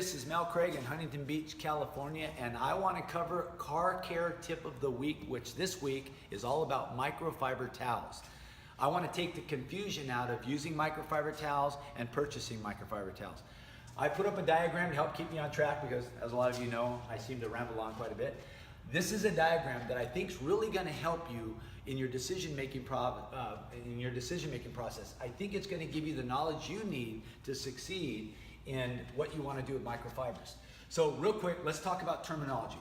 this is Mel Craig in Huntington Beach, California, and I want to cover car care tip of the week, which this week is all about microfiber towels. I want to take the confusion out of using microfiber towels and purchasing microfiber towels. I put up a diagram to help keep me on track because, as a lot of you know, I seem to ramble on quite a bit. This is a diagram that I think is really going to help you in your decision-making process. I think it's going to give you the knowledge you need to succeed in what you want to do with microfibers. So real quick, let's talk about terminology.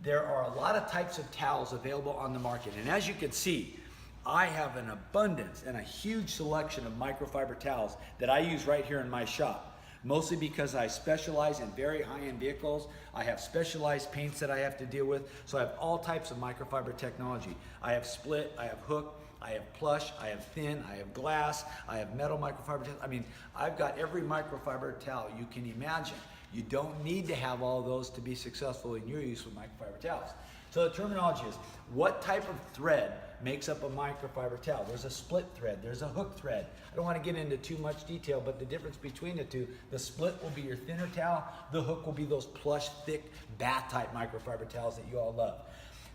There are a lot of types of towels available on the market, and as you can see, I have an abundance and a huge selection of microfiber towels that I use right here in my shop. Mostly because I specialize in very high-end vehicles. I have specialized paints that I have to deal with, so I have all types of microfiber technology. I have split, I have hook, I have plush, I have thin, I have glass, I have metal microfiber towels. I mean, I've got every microfiber towel you can imagine. You don't need to have all those to be successful in your use with microfiber towels. So the terminology is, what type of thread makes up a microfiber towel? There's a split thread, there's a hook thread. I don't want to get into too much detail, but the difference between the two, the split will be your thinner towel, the hook will be those plush, thick, bath type microfiber towels that you all love.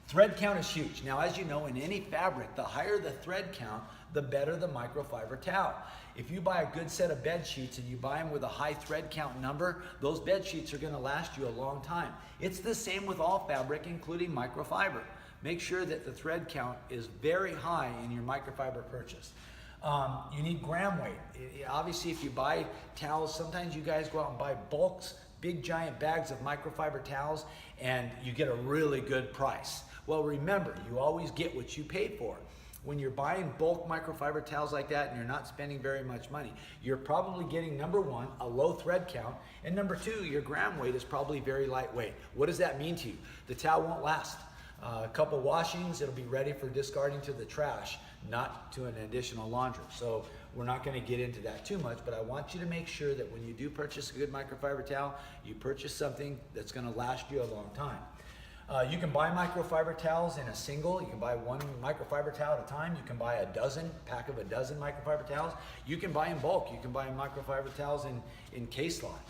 Thread count is huge. Now, as you know, in any fabric, the higher the thread count, the better the microfiber towel. If you buy a good set of bed sheets and you buy them with a high thread count number, those bed sheets are going to last you a long time. It's the same with all fabric, including microfiber. Make sure that the thread count is very high in your microfiber purchase. You need gram weight. Obviously, if you buy towels, sometimes you guys go out and buy bulks, big giant bags of microfiber towels, and you get a really good price. Well, remember, you always get what you paid for. When you're buying bulk microfiber towels like that and you're not spending very much money, you're probably getting, number one, a low thread count, and number two, your gram weight is probably very lightweight. What does that mean to you? The towel won't last. A couple washings, it'll be ready for discarding to the trash, not to an additional laundry. So we're not going to get into that too much, but I want you to make sure that when you do purchase a good microfiber towel, you purchase something that's going to last you a long time. You can buy microfiber towels in a single. You can buy one microfiber towel at a time. You can buy pack of a dozen microfiber towels. You can buy in bulk. You can buy microfiber towels in case lot.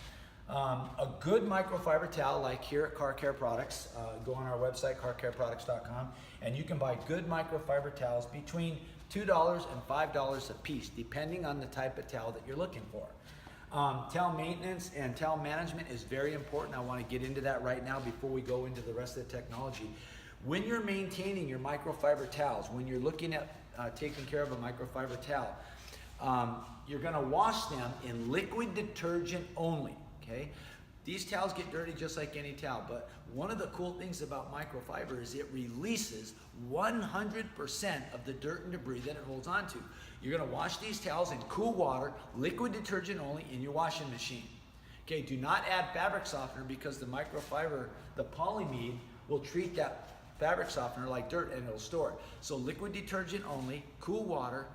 A good microfiber towel, like here at Car Care Products, go on our website, carcareproducts.com, and you can buy good microfiber towels between $2 and $5 a piece, depending on the type of towel that you're looking for. Towel maintenance and towel management is very important. I want to get into that right now before we go into the rest of the technology. When you're maintaining your microfiber towels, when you're looking at taking care of a microfiber towel, you're going to wash them in liquid detergent only. Okay? These towels get dirty just like any towel, but one of the cool things about microfiber is it releases 100% of the dirt and debris that it holds onto. You're going to wash these towels in cool water, liquid detergent only, in your washing machine. Okay, do not add fabric softener because the microfiber, the polyamide, will treat that fabric softener like dirt and it'll store it. So liquid detergent only, cool water,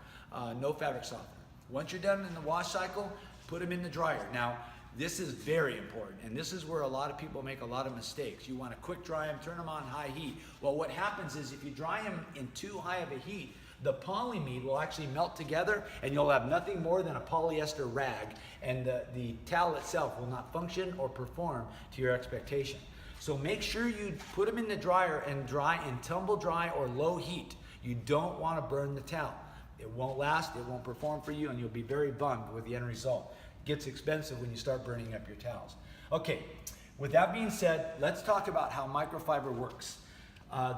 no fabric softener. Once you're done in the wash cycle, put them in the dryer. Now, this is very important, and this is where a lot of people make a lot of mistakes. You want to quick dry them, turn them on high heat. Well, what happens is if you dry them in too high of a heat, the polyamide will actually melt together and you'll have nothing more than a polyester rag, and the towel itself will not function or perform to your expectation. So make sure you put them in the dryer and dry in tumble dry or low heat. You don't want to burn the towel. It won't last, it won't perform for you, and you'll be very bummed with the end result. Gets expensive when you start burning up your towels. Okay, with that being said, let's talk about how microfiber works.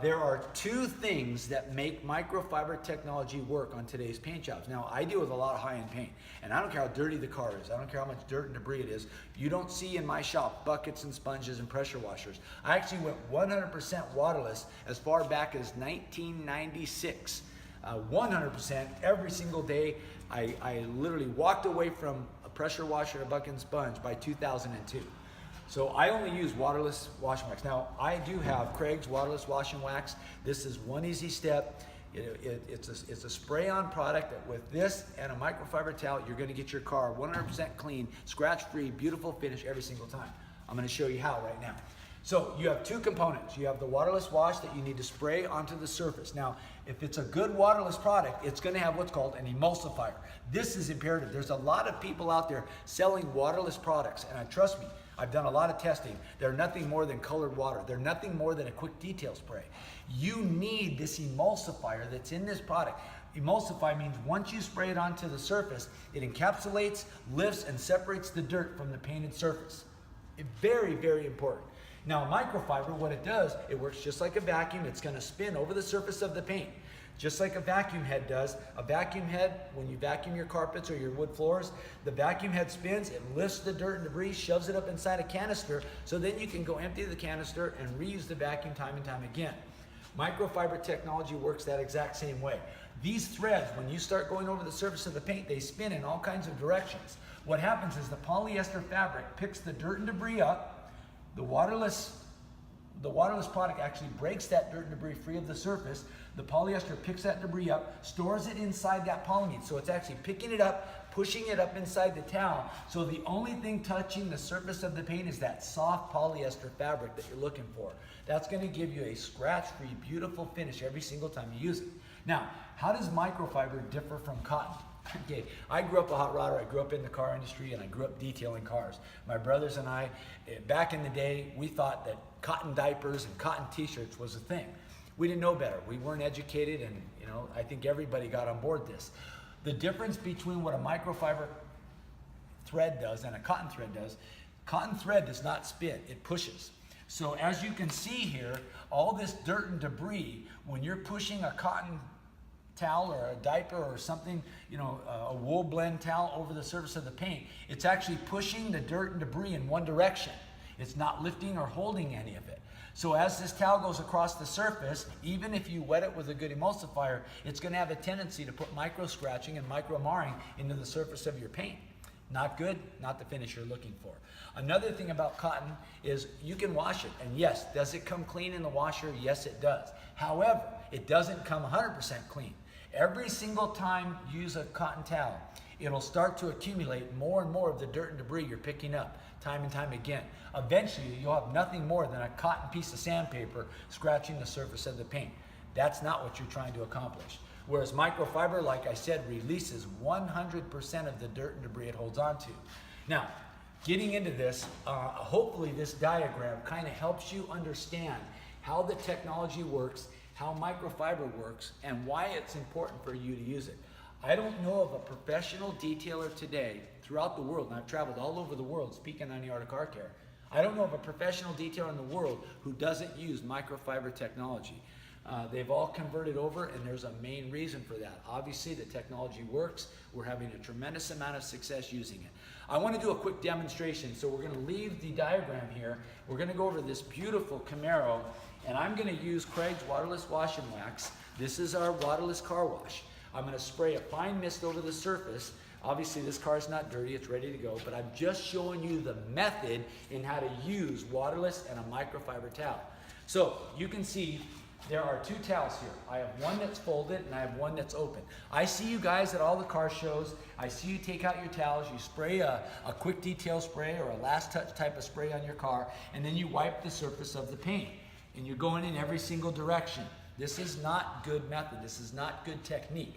There are two things that make microfiber technology work on today's paint jobs. Now, I deal with a lot of high-end paint, and I don't care how dirty the car is. I don't care how much dirt and debris it is. You don't see in my shop buckets and sponges and pressure washers. I actually went 100% waterless as far back as 1996. 100% every single day. I literally walked away from a pressure washer and a bucket and sponge by 2002. So I only use waterless washing wax. Now, I do have Craig's waterless washing wax. This is one easy step. It's a spray-on product that with this and a microfiber towel, you're gonna get your car 100% clean, scratch-free, beautiful finish every single time. I'm gonna show you how right now. So you have two components. You have the waterless wash that you need to spray onto the surface. Now, if it's a good waterless product, it's gonna have what's called an emulsifier. This is imperative. There's a lot of people out there selling waterless products, and trust me, I've done a lot of testing. They're nothing more than colored water. They're nothing more than a quick detail spray. You need this emulsifier that's in this product. Emulsify means once you spray it onto the surface, it encapsulates, lifts, and separates the dirt from the painted surface. Very, very important. Now, microfiber, what it does, it works just like a vacuum. It's going to spin over the surface of the paint, just like a vacuum head does. A vacuum head, when you vacuum your carpets or your wood floors, the vacuum head spins, it lifts the dirt and debris, shoves it up inside a canister, so then you can go empty the canister and reuse the vacuum time and time again. Microfiber technology works that exact same way. These threads, when you start going over the surface of the paint, they spin in all kinds of directions. What happens is the polyester fabric picks the dirt and debris up. The waterless product actually breaks that dirt and debris free of the surface. The polyester picks that debris up, stores it inside that polyamide. So it's actually picking it up, pushing it up inside the towel. So the only thing touching the surface of the paint is that soft polyester fabric that you're looking for. That's going to give you a scratch-free, beautiful finish every single time you use it. Now, how does microfiber differ from cotton? Okay, I grew up a hot rodder. I grew up in the car industry, and I grew up detailing cars. My brothers and I, back in the day, we thought that cotton diapers and cotton t-shirts was a thing. We didn't know better. We weren't educated, and I think everybody got on board this. The difference between what a microfiber thread does and a cotton thread does not spin, it pushes. So as you can see here, all this dirt and debris, when you're pushing a cotton towel or a diaper or something, a wool blend towel over the surface of the paint, it's actually pushing the dirt and debris in one direction. It's not lifting or holding any of it. So as this towel goes across the surface, even if you wet it with a good emulsifier, it's going to have a tendency to put micro scratching and micro marring into the surface of your paint. Not good, not the finish you're looking for. Another thing about cotton is you can wash it, and yes, does it come clean in the washer? Yes, it does. However, it doesn't come 100% clean. Every single time you use a cotton towel, it'll start to accumulate more and more of the dirt and debris you're picking up time and time again. Eventually, you'll have nothing more than a cotton piece of sandpaper scratching the surface of the paint. That's not what you're trying to accomplish. Whereas microfiber, like I said, releases 100% of the dirt and debris it holds onto. Now, getting into this, hopefully this diagram kind of helps you understand how the technology works, how microfiber works, and why it's important for you to use it. I don't know of a professional detailer today throughout the world, and I've traveled all over the world speaking on the art of car care. I don't know of a professional detailer in the world who doesn't use microfiber technology. They've all converted over, and there's a main reason for that. Obviously, the technology works. We're having a tremendous amount of success using it. I want to do a quick demonstration, so we're going to leave the diagram here. We're going to go over this beautiful Camaro, and I'm going to use Craig's waterless wash and wax. This is our waterless car wash. I'm going to spray a fine mist over the surface. Obviously, this car is not dirty, it's ready to go, but I'm just showing you the method in how to use waterless and a microfiber towel. So you can see there are two towels here. I have one that's folded and I have one that's open. I see you guys at all the car shows. I see you take out your towels, you spray a quick detail spray or a last touch type of spray on your car, and then you wipe the surface of the paint. And you're going in every single direction. This is not good method. This is not good technique.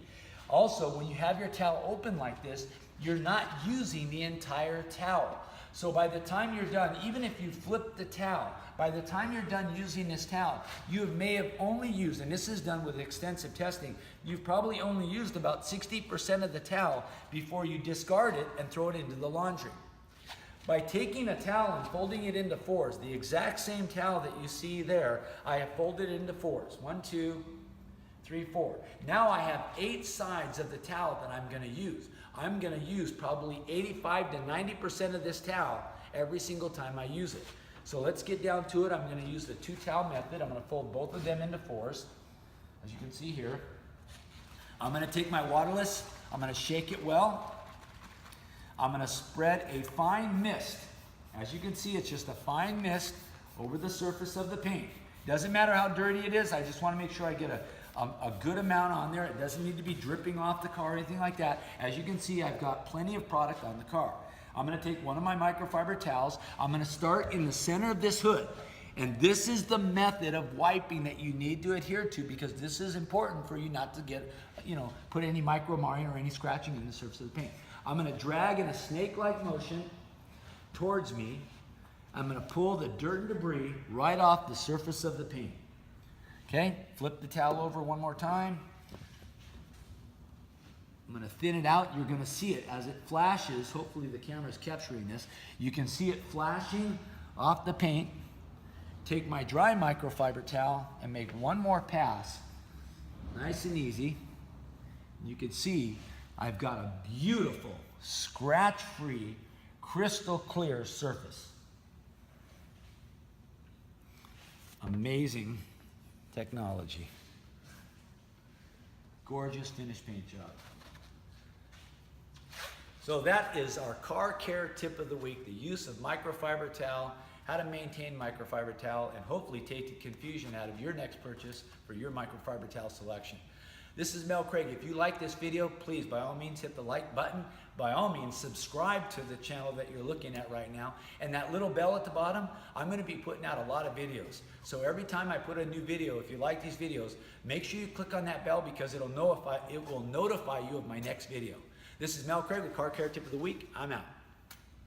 Also, when you have your towel open like this, you're not using the entire towel. So by the time you're done, even if you flip the towel, by the time you're done using this towel, you may have only used, and this is done with extensive testing, you've probably only used about 60% of the towel before you discard it and throw it into the laundry. By taking a towel and folding it into fours, the exact same towel that you see there, I have folded it into fours. 1, 2, 3, 4. Now I have 8 sides of the towel that I'm going to use. I'm going to use probably 85 to 90% of this towel every single time I use it. So let's get down to it. I'm going to use the 2 towel method. I'm going to fold both of them into fours, as you can see here. I'm going to take my waterless. I'm going to shake it well. I'm going to spread a fine mist. As you can see, it's just a fine mist over the surface of the paint. Doesn't matter how dirty it is. I just want to make sure I get a good amount on there. It doesn't need to be dripping off the car or anything like that. As you can see, I've got plenty of product on the car. I'm going to take one of my microfiber towels. I'm going to start in the center of this hood. And this is the method of wiping that you need to adhere to, because this is important for you not to get, put any micro marring or any scratching in the surface of the paint. I'm going to drag in a snake-like motion towards me, I'm gonna pull the dirt and debris right off the surface of the paint. Okay, flip the towel over one more time. I'm gonna thin it out. You're gonna see it as it flashes. Hopefully the camera's capturing this. You can see it flashing off the paint. Take my dry microfiber towel and make one more pass. Nice and easy. You can see I've got a beautiful, scratch-free, crystal clear surface. Amazing technology. Gorgeous finished paint job. So that is our car care tip of the week, the use of microfiber towel, how to maintain microfiber towel, and hopefully take the confusion out of your next purchase for your microfiber towel selection. This is Mel Craig. If you like this video, please by all means hit the like button. By all means subscribe to the channel that you're looking at right now. And that little bell at the bottom, I'm going to be putting out a lot of videos. So every time I put a new video, if you like these videos, make sure you click on that bell because it will notify you of my next video. This is Mel Craig with Car Care Tip of the Week. I'm out.